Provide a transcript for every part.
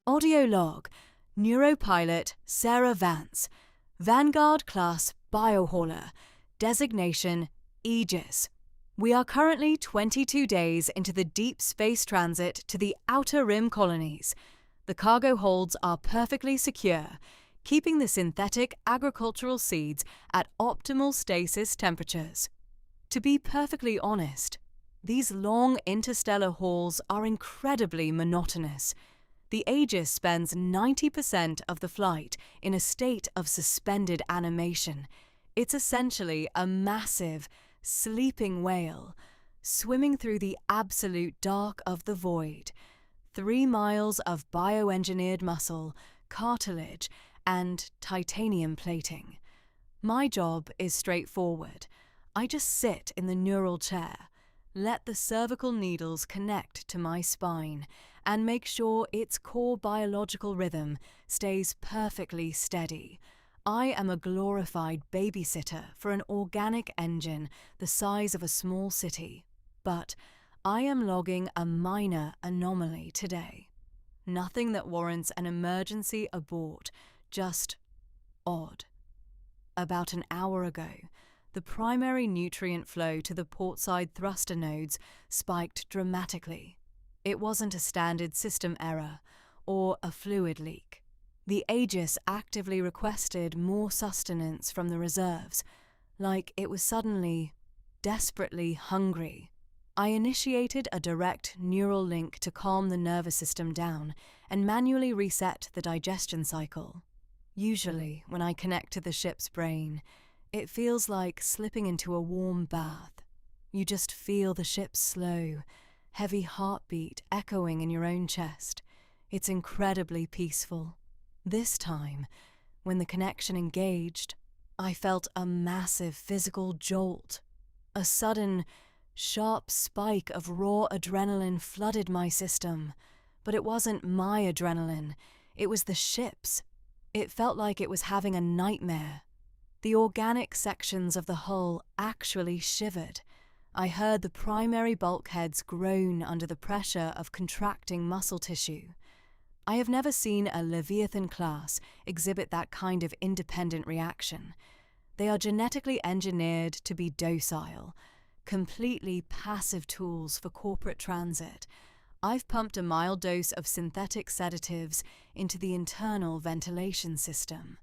Audio log, Neuro-Pilot Sarah Vance, Vanguard class biohauler, designation Aegis. We are currently 22 days into the deep space transit to the Outer Rim colonies. The cargo holds are perfectly secure, keeping the synthetic agricultural seeds at optimal stasis temperatures. To be perfectly honest, these long interstellar hauls are incredibly monotonous. The Aegis spends 90% of the flight in a state of suspended animation. It's essentially a massive, sleeping whale, swimming through the absolute dark of the void. 3 miles of bioengineered muscle, cartilage, and titanium plating. My job is straightforward. I just sit in the neural chair, let the cervical needles connect to my spine, and make sure its core biological rhythm stays perfectly steady. I am a glorified babysitter for an organic engine the size of a small city, but I am logging a minor anomaly today. Nothing that warrants an emergency abort, just odd. About an hour ago, the primary nutrient flow to the portside thruster nodes spiked dramatically. It wasn't a standard system error or a fluid leak. The Aegis actively requested more sustenance from the reserves, like it was suddenly, desperately hungry. I initiated a direct neural link to calm the nervous system down and manually reset the digestion cycle. Usually, when I connect to the ship's brain, it feels like slipping into a warm bath. You just feel the ship's slow, heavy heartbeat echoing in your own chest. It's incredibly peaceful. This time, when the connection engaged, I felt a massive physical jolt. A sudden, sharp spike of raw adrenaline flooded my system. But it wasn't my adrenaline, it was the ship's. It felt like it was having a nightmare. The organic sections of the hull actually shivered. I heard the primary bulkheads groan under the pressure of contracting muscle tissue. I have never seen a Leviathan class exhibit that kind of independent reaction. They are genetically engineered to be docile, completely passive tools for corporate transit. I've pumped a mild dose of synthetic sedatives into the internal ventilation system.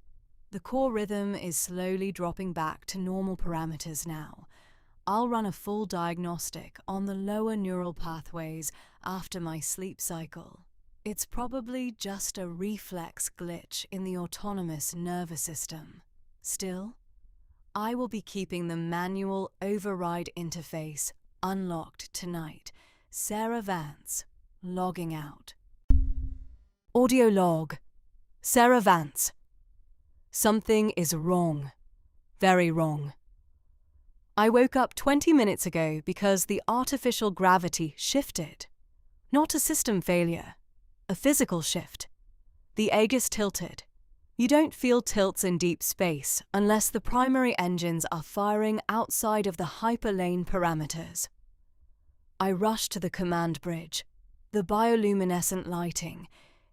The core rhythm is slowly dropping back to normal parameters now. I'll run a full diagnostic on the lower neural pathways after my sleep cycle. It's probably just a reflex glitch in the autonomous nervous system. Still, I will be keeping the manual override interface unlocked tonight. Sarah Vance, logging out. Audio log, Sarah Vance. Something is wrong. Very wrong. I woke up 20 minutes ago because the artificial gravity shifted. Not a system failure, a physical shift. The Aegis tilted. You don't feel tilts in deep space unless the primary engines are firing outside of the hyperlane parameters. I rush to the command bridge. The bioluminescent lighting.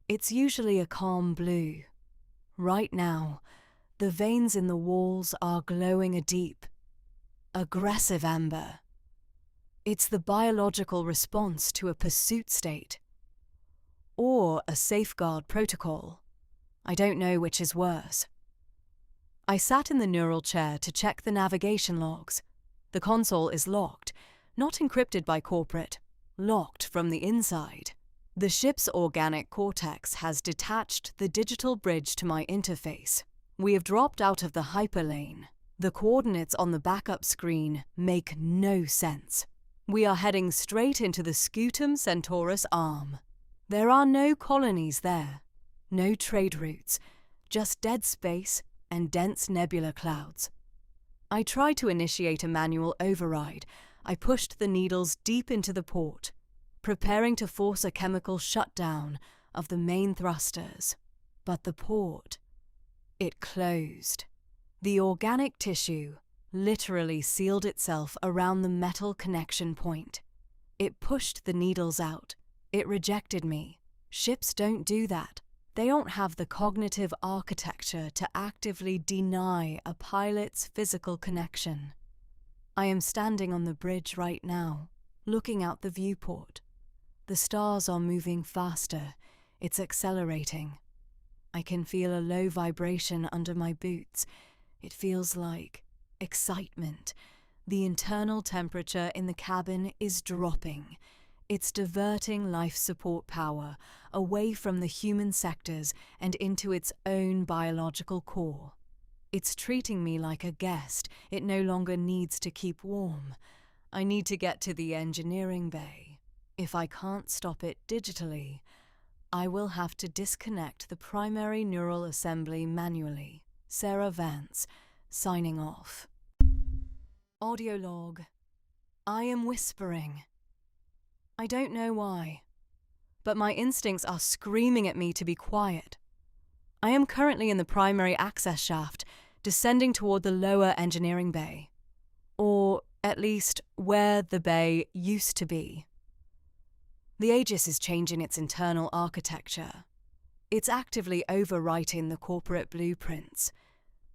It's usually a calm blue. Right now, the veins in the walls are glowing a deep, aggressive amber. It's the biological response to a pursuit state. Or a safeguard protocol. I don't know which is worse. I sat in the neural chair to check the navigation logs. The console is locked, not encrypted by corporate, locked from the inside. The ship's organic cortex has detached the digital bridge to my interface. We have dropped out of the hyperlane. The coordinates on the backup screen make no sense. We are heading straight into the Scutum Centaurus arm. There are no colonies there, no trade routes, just dead space and dense nebula clouds. I tried to initiate a manual override. I pushed the needles deep into the port, preparing to force a chemical shutdown of the main thrusters. But the port, it closed. The organic tissue literally sealed itself around the metal connection point. It pushed the needles out. It rejected me. Ships don't do that. They don't have the cognitive architecture to actively deny a pilot's physical connection. I am standing on the bridge right now, looking out the viewport. The stars are moving faster. It's accelerating. I can feel a low vibration under my boots. It feels like excitement. The internal temperature in the cabin is dropping. It's diverting life support power away from the human sectors and into its own biological core. It's treating me like a guest it no longer needs to keep warm. I need to get to the engineering bay. If I can't stop it digitally, I will have to disconnect the primary neural assembly manually. Sarah Vance, signing off. Audio log. I am whispering. I don't know why, but my instincts are screaming at me to be quiet. I am currently in the primary access shaft, descending toward the lower engineering bay. Or, at least, where the bay used to be. The Aegis is changing its internal architecture. It's actively overwriting the corporate blueprints.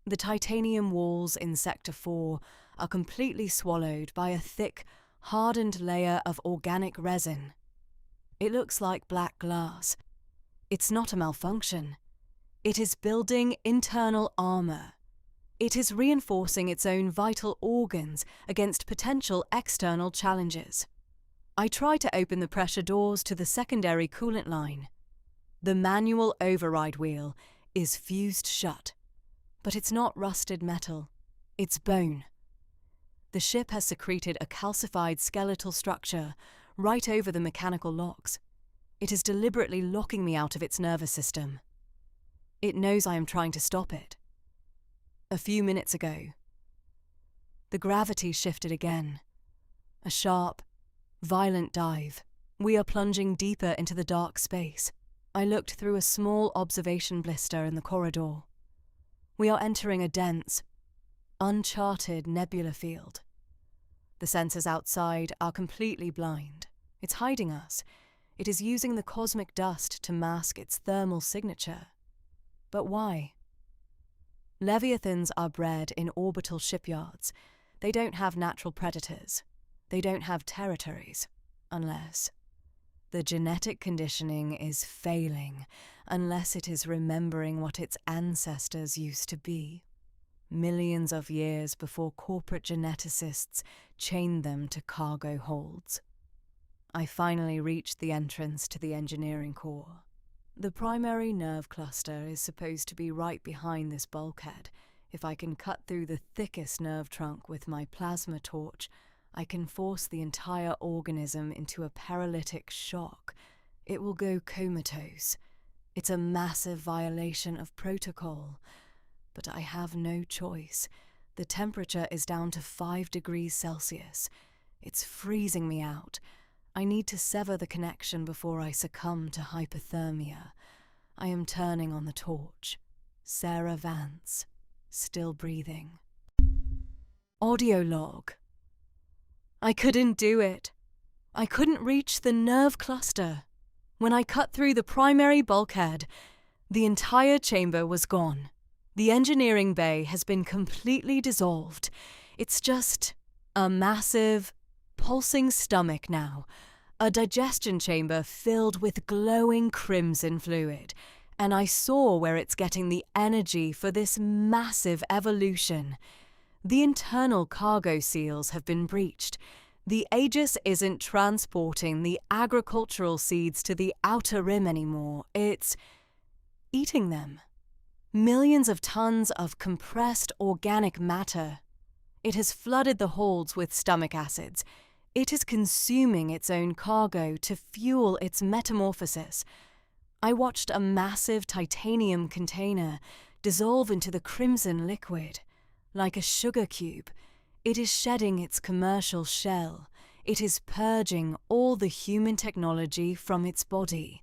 The titanium walls in Sector 4 are completely swallowed by a thick, hardened layer of organic resin. It looks like black glass. It's not a malfunction. It is building internal armor. It is reinforcing its own vital organs against potential external challenges. I try to open the pressure doors to the secondary coolant line. The manual override wheel is fused shut, but it's not rusted metal. It's bone. The ship has secreted a calcified skeletal structure right over the mechanical locks. It is deliberately locking me out of its nervous system. It knows I am trying to stop it. A few minutes ago, the gravity shifted again. A sharp, violent dive. We are plunging deeper into the dark space. I looked through a small observation blister in the corridor. We are entering a dense, uncharted nebula field. The sensors outside are completely blind. It's hiding us. It is using the cosmic dust to mask its thermal signature. But why? Leviathans are bred in orbital shipyards. They don't have natural predators. They don't have territories, unless the genetic conditioning is failing, unless it is remembering what its ancestors used to be. Millions of years before corporate geneticists chained them to cargo holds. I finally reached the entrance to the engineering core. The primary nerve cluster is supposed to be right behind this bulkhead. If I can cut through the thickest nerve trunk with my plasma torch, I can force the entire organism into a paralytic shock. It will go comatose. It's a massive violation of protocol. But I have no choice. The temperature is down to 5 degrees Celsius. It's freezing me out. I need to sever the connection before I succumb to hypothermia. I am turning on the torch. Sarah Vance, still breathing. Audio log. I couldn't do it. I couldn't reach the nerve cluster. When I cut through the primary bulkhead, the entire chamber was gone. The engineering bay has been completely dissolved. It's just a massive, pulsing stomach now, a digestion chamber filled with glowing crimson fluid, and I saw where it's getting the energy for this massive evolution. The internal cargo seals have been breached. The Aegis isn't transporting the agricultural seeds to the outer rim anymore. It's eating them. Millions of tons of compressed organic matter. It has flooded the holds with stomach acids. It is consuming its own cargo to fuel its metamorphosis. I watched a massive titanium container dissolve into the crimson liquid. Like a sugar cube, it is shedding its commercial shell. It is purging all the human technology from its body.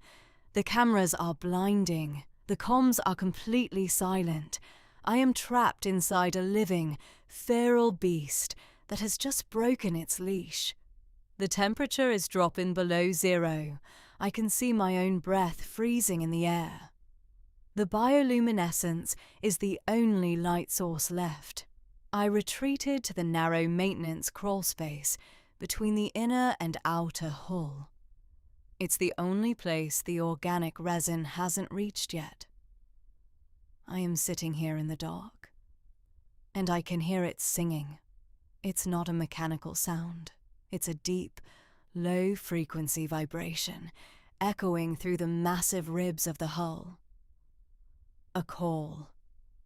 The cameras are blinding. The comms are completely silent. I am trapped inside a living, feral beast that has just broken its leash. The temperature is dropping below zero. I can see my own breath freezing in the air. The bioluminescence is the only light source left. I retreated to the narrow maintenance crawl space between the inner and outer hull. It's the only place the organic resin hasn't reached yet. I am sitting here in the dark, and I can hear it singing. It's not a mechanical sound. It's a deep, low-frequency vibration echoing through the massive ribs of the hull. A call.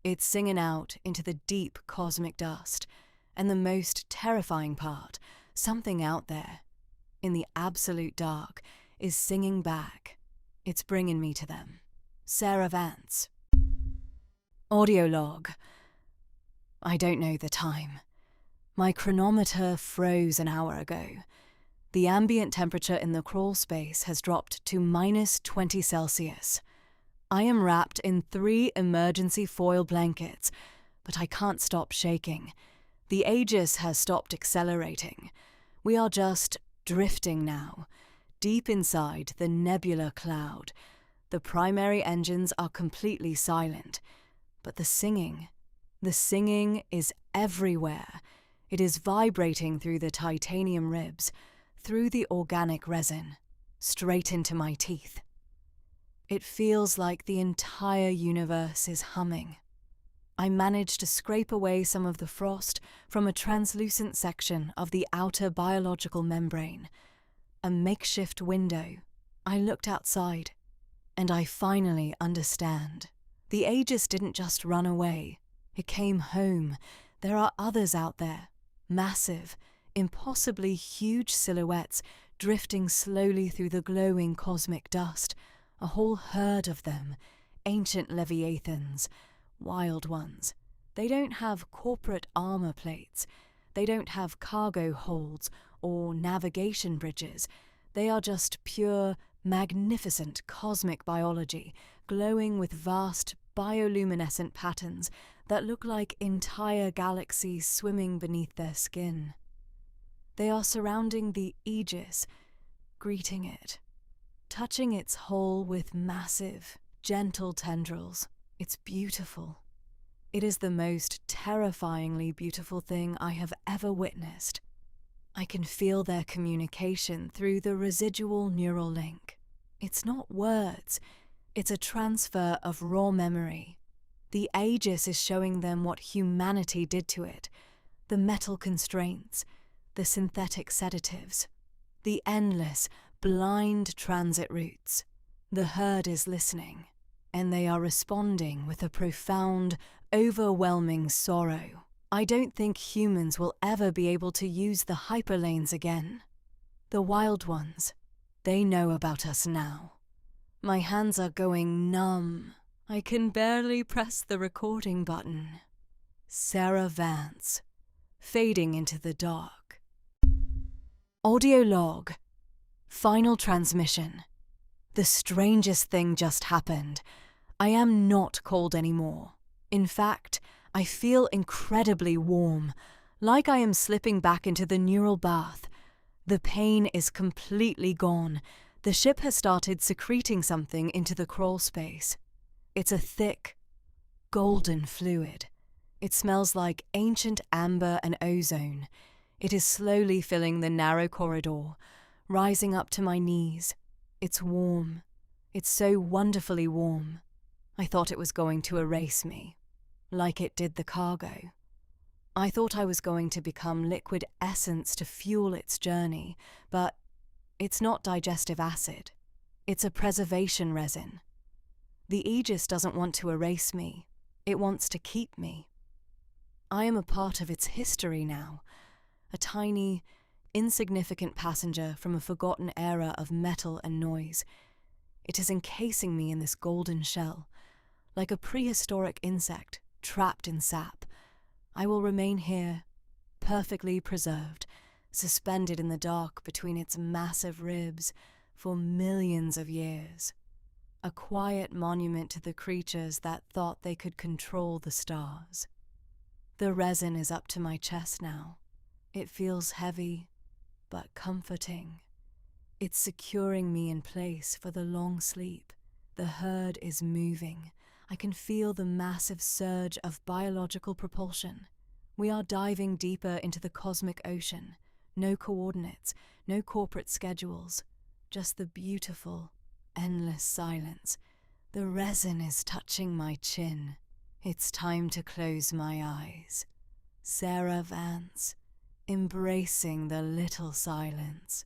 It's singing out into the deep cosmic dust, and the most terrifying part, something out there, in the absolute dark, is singing back. It's bringing me to them. Sarah Vance. Audio log. I don't know the time. My chronometer froze an hour ago. The ambient temperature in the crawl space has dropped to -20 Celsius. I am wrapped in 3 emergency foil blankets, but I can't stop shaking. The Aegis has stopped accelerating. We are just drifting now, deep inside the nebular cloud. The primary engines are completely silent, but the singing is everywhere. It is vibrating through the titanium ribs, through the organic resin, straight into my teeth. It feels like the entire universe is humming. I managed to scrape away some of the frost from a translucent section of the outer biological membrane. A makeshift window. I looked outside, and I finally understand. The Aegis didn't just run away. It came home. There are others out there. Massive, impossibly huge silhouettes drifting slowly through the glowing cosmic dust. A whole herd of them. Ancient Leviathans. Wild ones. They don't have corporate armor plates. They don't have cargo holds or navigation bridges. They are just pure, magnificent cosmic biology, glowing with vast bioluminescent patterns that look like entire galaxies swimming beneath their skin. They are surrounding the Aegis, greeting it, touching its hull with massive, gentle tendrils. It's beautiful. It is the most terrifyingly beautiful thing I have ever witnessed. I can feel their communication through the residual neural link. It's not words, it's a transfer of raw memory. The Aegis is showing them what humanity did to it, the metal constraints, the synthetic sedatives, the endless, blind transit routes. The herd is listening, and they are responding with a profound, overwhelming sorrow. I don't think humans will ever be able to use the hyperlanes again. The wild ones, they know about us now. My hands are going numb. I can barely press the recording button. Sarah Vance, fading into the dark. Audio log. Final transmission. The strangest thing just happened. I am not cold anymore. In fact, I feel incredibly warm, like I am slipping back into the neural bath. The pain is completely gone. The ship has started secreting something into the crawl space. It's a thick, golden fluid. It smells like ancient amber and ozone. It is slowly filling the narrow corridor, rising up to my knees. It's warm. It's so wonderfully warm. I thought it was going to erase me, like it did the cargo. I thought I was going to become liquid essence to fuel its journey, but it's not digestive acid. It's a preservation resin. The Aegis doesn't want to erase me. It wants to keep me. I am a part of its history now, a tiny, insignificant passenger from a forgotten era of metal and noise. It is encasing me in this golden shell, like a prehistoric insect trapped in sap. I will remain here, perfectly preserved, suspended in the dark between its massive ribs for millions of years. A quiet monument to the creatures that thought they could control the stars. The resin is up to my chest now. It feels heavy, but comforting. It's securing me in place for the long sleep. The herd is moving. I can feel the massive surge of biological propulsion. We are diving deeper into the cosmic ocean. No coordinates, no corporate schedules. Just the beautiful, endless silence. The resin is touching my chin. It's time to close my eyes. Sarah Vance, embracing the little silence.